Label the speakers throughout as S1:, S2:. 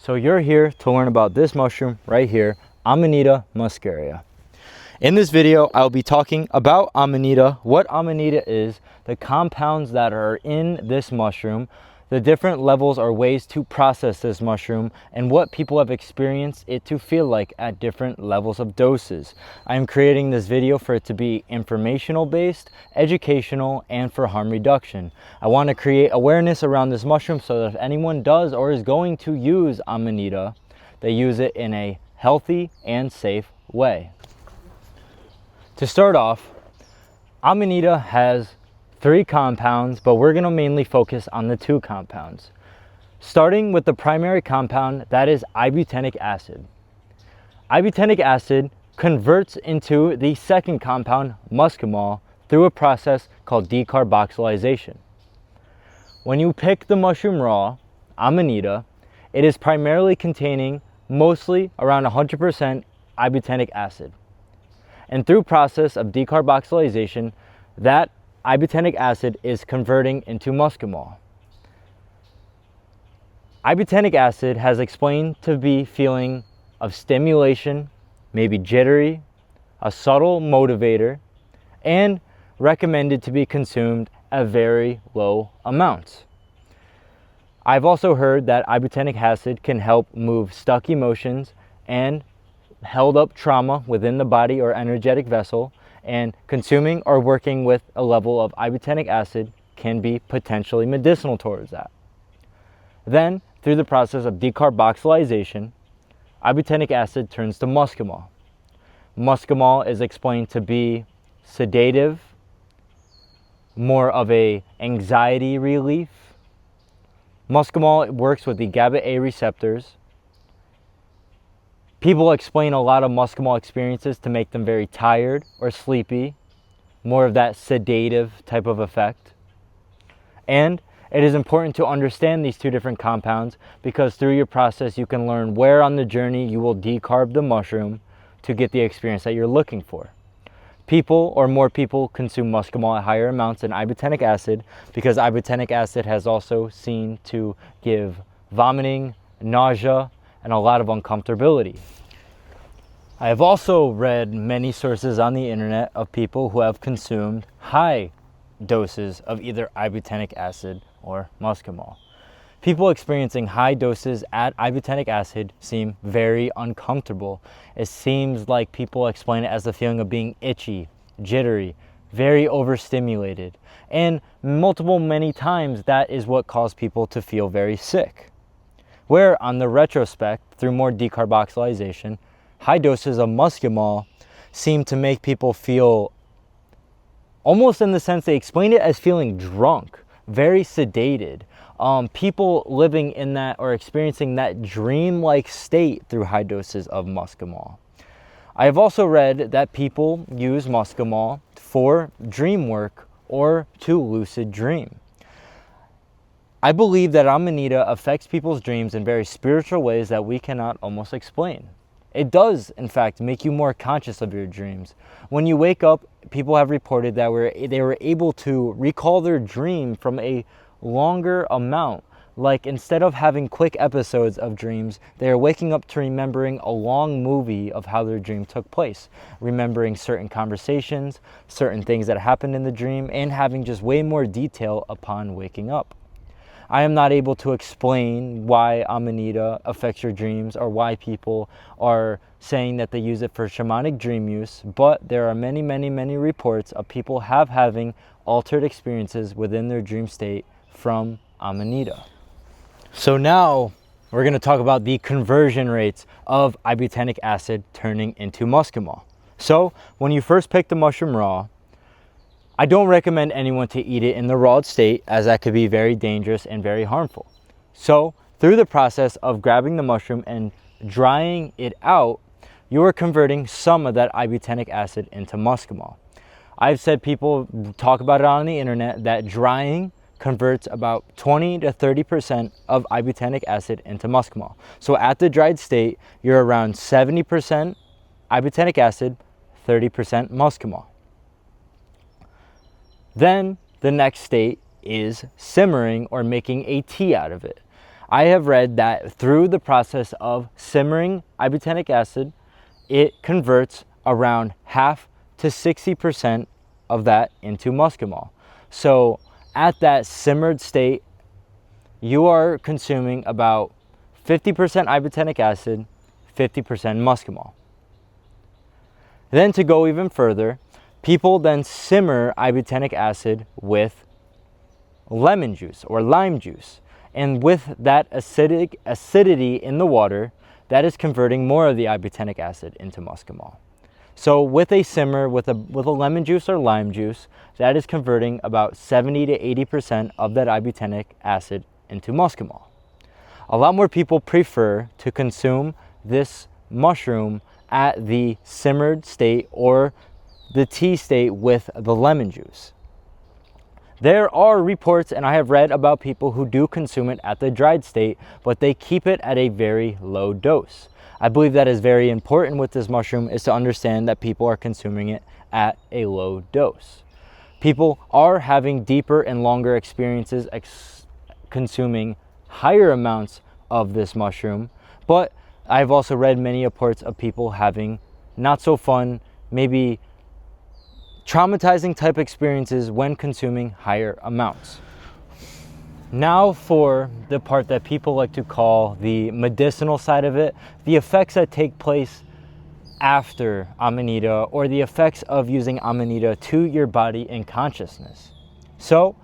S1: So you're here to learn about this mushroom right here, Amanita muscaria. In this video, I'll be talking about Amanita, what Amanita is, the compounds that are in this mushroom, the different levels or ways to process this mushroom, and what people have experienced it to feel like at different levels of doses. I'm creating this video for it to be informational based, educational, and for harm reduction. I want to create awareness around this mushroom so that if anyone does or is going to use Amanita, they use it in a healthy and safe way. To start off, Amanita has 3 compounds, but we're going to mainly focus on the 2 compounds. Starting with the primary compound, that is ibotenic acid. Ibotenic acid converts into the second compound, muscimol, through a process called decarboxylation. When you pick the mushroom raw, Amanita, it is primarily containing mostly around 100% ibotenic acid. And through process of decarboxylation, that ibotenic acid is converting into muscimol. Ibotenic acid has explained to be feeling of stimulation, maybe jittery, a subtle motivator, and recommended to be consumed at very low amounts. I've also heard that ibotenic acid can help move stuck emotions and held up trauma within the body or energetic vessel, and consuming or working with a level of ibotenic acid can be potentially medicinal towards that. Then, through the process of decarboxylation, ibotenic acid turns to muscimol. Muscimol is explained to be sedative, more of a anxiety relief. Muscimol works with the GABA A receptors. People explain a lot of muscimol experiences to make them very tired or sleepy, more of that sedative type of effect. And it is important to understand these 2 different compounds because through your process you can learn where on the journey you will decarb the mushroom to get the experience that you're looking for. People or more people consume muscimol at higher amounts than ibotenic acid because ibotenic acid has also seen to give vomiting, nausea, and a lot of uncomfortability. I have also read many sources on the internet of people who have consumed high doses of either ibotenic acid or muscimol. People experiencing high doses at ibotenic acid seem very uncomfortable. It seems like people explain it as the feeling of being itchy, jittery, very overstimulated, and many times that is what caused people to feel very sick. Where on the retrospect, through more decarboxylation, high doses of muscimol seem to make people feel, almost in the sense they explain it as feeling drunk, very sedated. People living in that or experiencing that dream-like state through high doses of muscimol. I have also read that people use muscimol for dream work or to lucid dream. I believe that Amanita affects people's dreams in very spiritual ways that we cannot almost explain. It does, in fact, make you more conscious of your dreams. When you wake up, people have reported that they were able to recall their dream from a longer amount. Like instead of having quick episodes of dreams, they are waking up to remembering a long movie of how their dream took place, remembering certain conversations, certain things that happened in the dream, and having just way more detail upon waking up. I am not able to explain why Amanita affects your dreams or why people are saying that they use it for shamanic dream use, but there are many reports of people having altered experiences within their dream state from Amanita. So now we're going to talk about the conversion rates of ibotenic acid turning into muscimol. So when you first pick the mushroom raw, I don't recommend anyone to eat it in the raw state as that could be very dangerous and very harmful. So through the process of grabbing the mushroom and drying it out, you are converting some of that ibotenic acid into muscimol. I've said people talk about it on the internet that drying converts about 20 to 30% of ibotenic acid into muscimol. So at the dried state, you're around 70% ibotenic acid, 30% muscimol. Then the next state is simmering or making a tea out of it. I have read that through the process of simmering ibotenic acid, it converts around half to 60% of that into muscimol. So at that simmered state, you are consuming about 50% ibotenic acid, 50% muscimol. Then to go even further, people then simmer ibotenic acid with lemon juice or lime juice. And with that acidity in the water, that is converting more of the ibotenic acid into muscimol. So with a simmer with a lemon juice or lime juice, that is converting about 70 to 80% of that ibotenic acid into muscimol. A lot more people prefer to consume this mushroom at the simmered state or the tea state with the lemon juice. There are reports, and I have read about people who do consume it at the dried state, but they keep it at a very low dose. I believe that is very important with this mushroom, is to understand that people are consuming it at a low dose. People are having deeper and longer experiences consuming higher amounts of this mushroom, but I've also read many reports of people having not so fun, maybe traumatizing type experiences when consuming higher amounts. Now for the part that people like to call the medicinal side of it, the effects that take place after Amanita, or the effects of using Amanita to your body and consciousness. So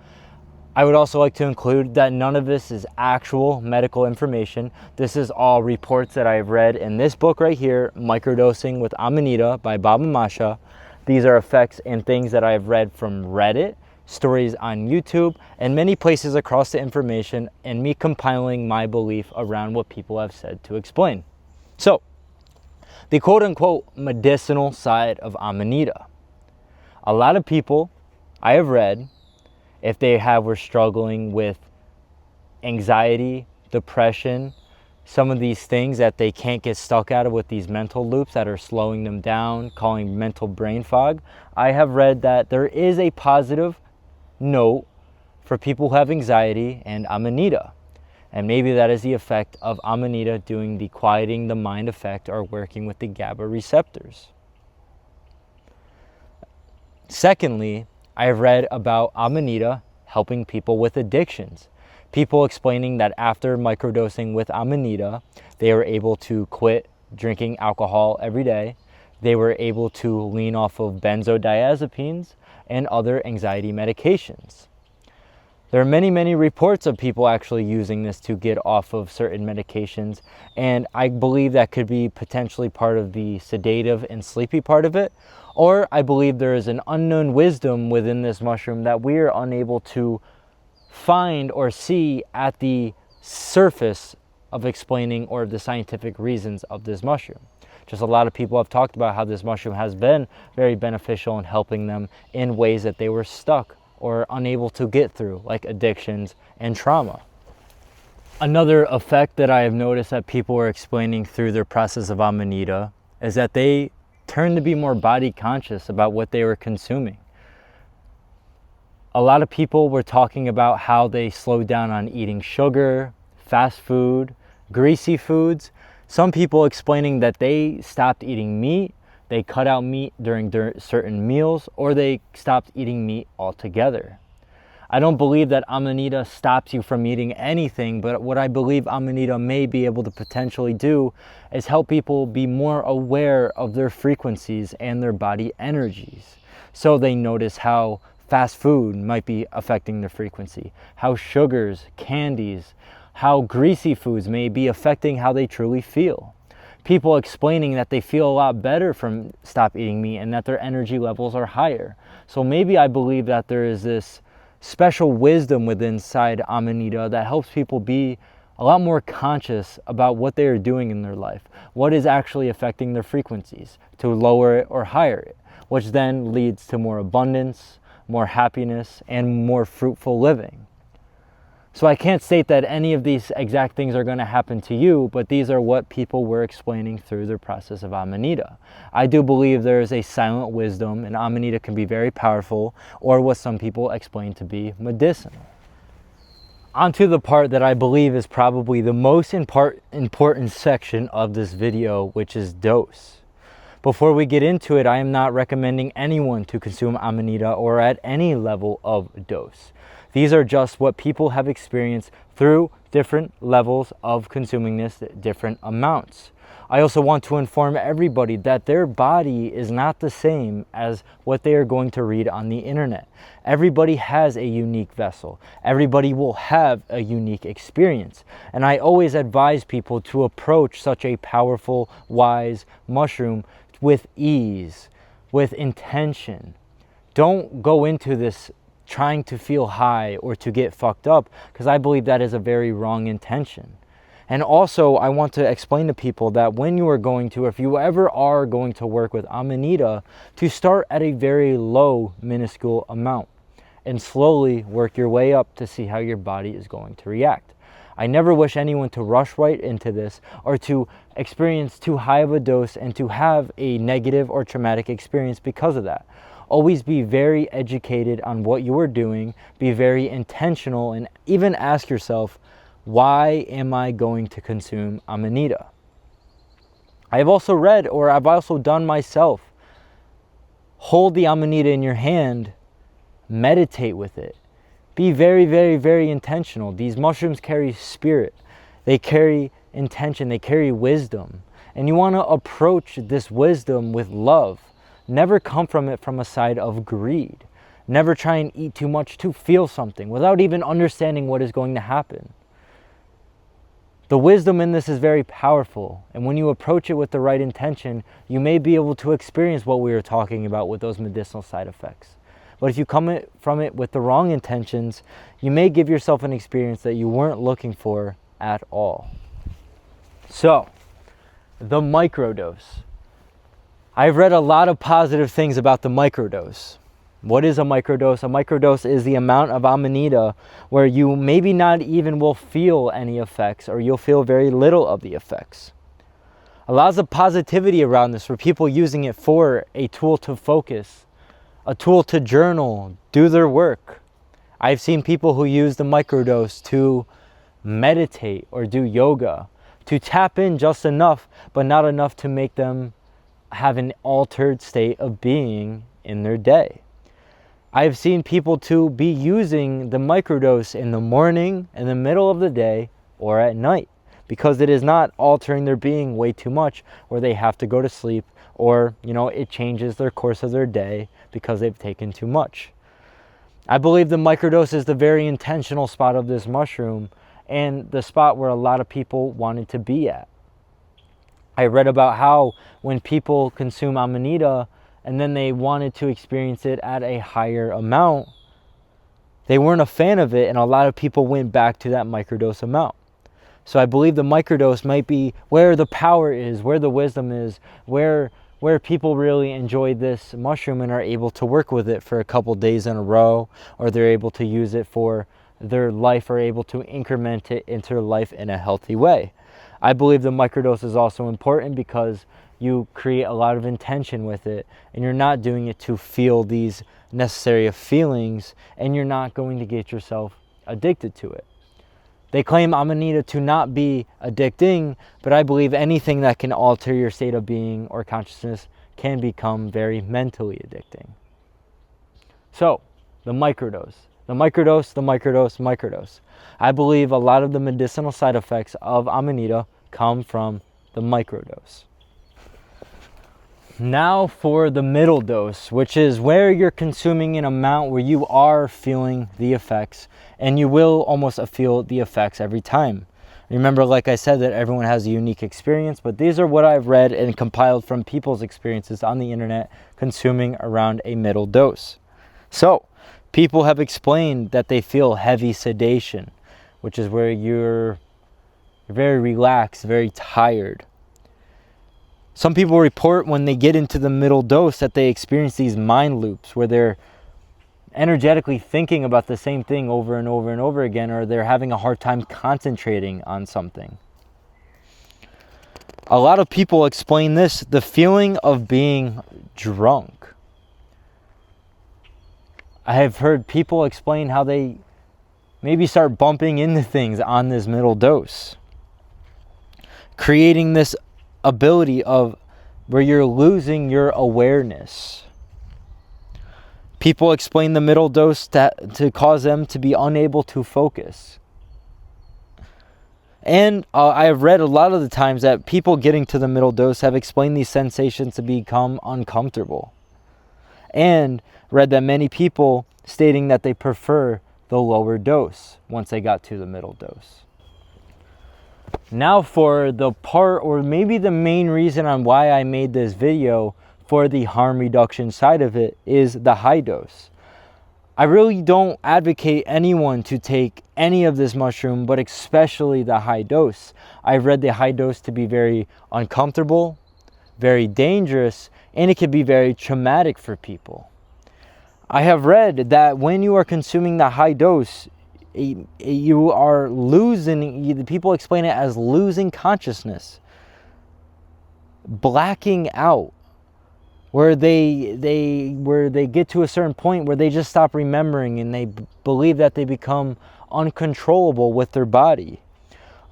S1: I would also like to include that none of this is actual medical information. This is all reports that I have read in this book right here, Microdosing with Amanita by Bob and Masha. These are effects and things that I have read from Reddit, stories on YouTube, and many places across the information, and me compiling my belief around what people have said to explain. So, the quote-unquote medicinal side of Amanita. A lot of people I have read, if they were struggling with anxiety, depression, some of these things that they can't get stuck out of with these mental loops that are slowing them down, calling mental brain fog, I have read that there is a positive note for people who have anxiety and Amanita. And maybe that is the effect of Amanita doing the quieting the mind effect, or working with the GABA receptors. Secondly, I have read about Amanita helping people with addictions. People explaining that after microdosing with Amanita, they were able to quit drinking alcohol every day. They were able to lean off of benzodiazepines and other anxiety medications. There are many, many reports of people actually using this to get off of certain medications, and I believe that could be potentially part of the sedative and sleepy part of it, or I believe there is an unknown wisdom within this mushroom that we are unable to find or see at the surface of explaining or the scientific reasons of this mushroom. Just a lot of people have talked about how this mushroom has been very beneficial in helping them in ways that they were stuck or unable to get through, like addictions and trauma. Another effect that I have noticed that people are explaining through their process of Amanita is that they turn to be more body conscious about what they were consuming. A lot of people were talking about how they slowed down on eating sugar, fast food, greasy foods. Some people explaining that they stopped eating meat, they cut out meat during certain meals, or they stopped eating meat altogether. I don't believe that Amanita stops you from eating anything, but what I believe Amanita may be able to potentially do is help people be more aware of their frequencies and their body energies. So they notice how fast food might be affecting their frequency, how sugars, candies, how greasy foods may be affecting how they truly feel. People explaining that they feel a lot better from stop eating meat and that their energy levels are higher. So maybe I believe that there is this special wisdom within inside Amanita that helps people be a lot more conscious about what they are doing in their life, what is actually affecting their frequencies, to lower it or higher it, which then leads to more abundance, more happiness, and more fruitful living. So I can't state that any of these exact things are going to happen to you, but these are what people were explaining through their process of Amanita. I do believe there is a silent wisdom, and Amanita can be very powerful, or what some people explain to be medicinal. onto the part that I believe is probably the most important section of this video, which is dose. Before we get into it, I am not recommending anyone to consume Amanita or at any level of dose. These are just what people have experienced through different levels of consuming this, different amounts. I also want to inform everybody that their body is not the same as what they are going to read on the internet. Everybody has a unique vessel. Everybody will have a unique experience. And I always advise people to approach such a powerful, wise mushroom with ease, with intention. Don't go into this trying to feel high or to get fucked up, because I believe that is a very wrong intention. And also, I want to explain to people that when you are going to, if you ever are going to work with Amanita, to start at a very low, minuscule amount and slowly work your way up to see how your body is going to react. I never wish anyone to rush right into this or to experience too high of a dose and to have a negative or traumatic experience because of that. Always be very educated on what you are doing, be very intentional, and even ask yourself, why am I going to consume Amanita? I have also read, or I've also done myself, hold the Amanita in your hand, meditate with it. Be very, very, very intentional. These mushrooms carry spirit. They carry intention. They carry wisdom. And you want to approach this wisdom with love. Never come from it from a side of greed. Never try and eat too much to feel something without even understanding what is going to happen. The wisdom in this is very powerful, and when you approach it with the right intention, you may be able to experience what we were talking about with those medicinal side effects. But if you come from it with the wrong intentions, you may give yourself an experience that you weren't looking for at all. So, the microdose. I've read a lot of positive things about the microdose. What is a microdose? A microdose is the amount of Amanita where you maybe not even will feel any effects, or you'll feel very little of the effects. A lot of positivity around this for people using it for a tool to focus, a tool to journal, do their work. I've seen people who use the microdose to meditate or do yoga, to tap in just enough, but not enough to make them have an altered state of being in their day. I've seen people to be using the microdose in the morning, in the middle of the day, or at night, because it is not altering their being way too much, or they have to go to sleep, or it changes their course of their day because they've taken too much. I believe the microdose is the very intentional spot of this mushroom, and the spot where a lot of people wanted to be at. I read about how when people consume Amanita and then they wanted to experience it at a higher amount, they weren't a fan of it, and a lot of people went back to that microdose amount. So I believe the microdose might be where the power is, where the wisdom is, where people really enjoy this mushroom and are able to work with it for a couple days in a row, or they're able to use it for their life, or able to increment it into their life in a healthy way. I believe the microdose is also important because you create a lot of intention with it, and you're not doing it to feel these necessary feelings, and you're not going to get yourself addicted to it. They claim Amanita to not be addicting, but I believe anything that can alter your state of being or consciousness can become very mentally addicting. So, the microdose. The microdose, the microdose, microdose. I believe a lot of the medicinal side effects of Amanita come from the microdose. Now for the middle dose, which is where you're consuming an amount where you are feeling the effects, and you will almost feel the effects every time. Remember, like I said, that everyone has a unique experience, but these are what I've read and compiled from people's experiences on the internet consuming around a middle dose. So, people have explained that they feel heavy sedation, which is where you're very relaxed, very tired. Some people report when they get into the middle dose that they experience these mind loops where they're energetically thinking about the same thing over and over and over again, or they're having a hard time concentrating on something. A lot of people explain this, the feeling of being drunk. I have heard people explain how they maybe start bumping into things on this middle dose, creating this ability of where you're losing your awareness. People explain the middle dose to cause them to be unable to focus. And I have read a lot of the times that people getting to the middle dose have explained these sensations to become uncomfortable. And read that many people stating that they prefer the lower dose once they got to the middle dose. Now for the part, or maybe the main reason on why I made this video for the harm reduction side of it, is the high dose. I really don't advocate anyone to take any of this mushroom, but especially the high dose. I've read the high dose to be very uncomfortable, very dangerous, and it can be very traumatic for people. I have read that when you are consuming the high dose, you are losing, people explain it as losing consciousness, blacking out, where they get to a certain point where they just stop remembering and they believe that they become uncontrollable with their body.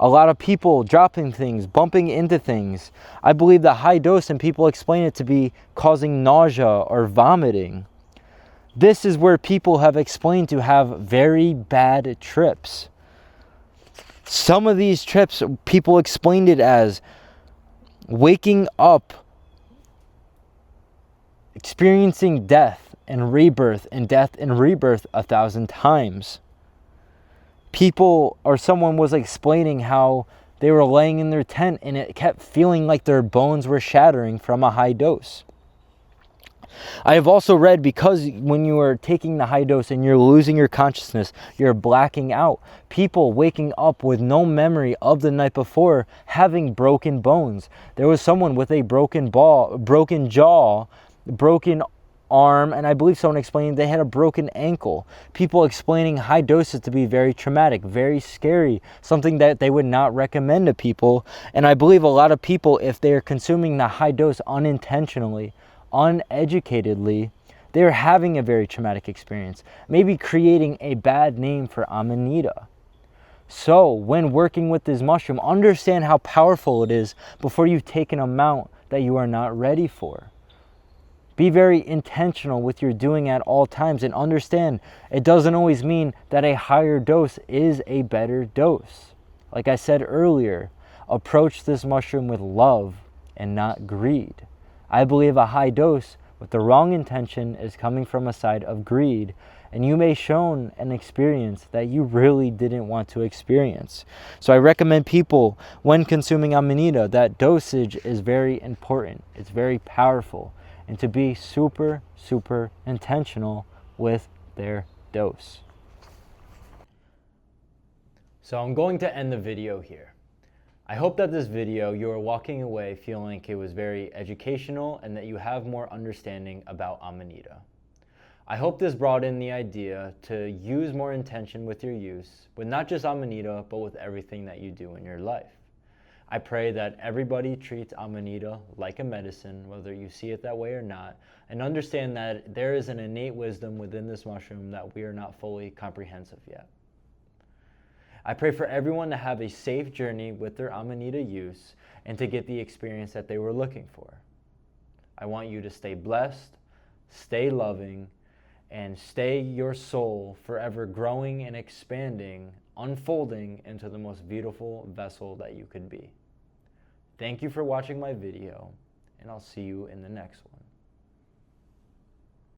S1: A lot of people dropping things, bumping into things. I believe the high dose, and people explain it to be causing nausea or vomiting. This is where people have explained to have very bad trips. Some of these trips, people explained it as waking up, experiencing death and rebirth and death and rebirth 1,000 times. People, or someone was explaining how they were laying in their tent and it kept feeling like their bones were shattering from a high dose. I have also read, because when you are taking the high dose and you're losing your consciousness, you're blacking out, people waking up with no memory of the night before, having broken bones. There was someone with a broken jaw, broken arm, and I believe someone explained they had a broken ankle. People explaining high doses to be very traumatic, very scary, something that they would not recommend to people. And I believe a lot of people, if they are consuming the high dose unintentionally, uneducatedly, they're having a very traumatic experience, maybe creating a bad name for Amanita. So when working with this mushroom, understand how powerful it is before you take an amount that you are not ready for. Be very intentional with your doing at all times, and understand it doesn't always mean that a higher dose is a better dose. Like I said earlier, approach this mushroom with love and not greed. I believe a high dose with the wrong intention is coming from a side of greed, and you may shown an experience that you really didn't want to experience. So I recommend people, when consuming Amanita, that dosage is very important. It's very powerful. And to be super, super intentional with their dose. So I'm going to end the video here. I hope that this video, you are walking away feeling like it was very educational and that you have more understanding about Amanita. I hope this brought in the idea to use more intention with your use, with not just Amanita, but with everything that you do in your life. I pray that everybody treats Amanita like a medicine, whether you see it that way or not, and understand that there is an innate wisdom within this mushroom that we are not fully comprehensive yet. I pray for everyone to have a safe journey with their Amanita use and to get the experience that they were looking for. I want you to stay blessed, stay loving, and stay your soul forever growing and expanding, unfolding into the most beautiful vessel that you could be. Thank you for watching my video, and I'll see you in the next one.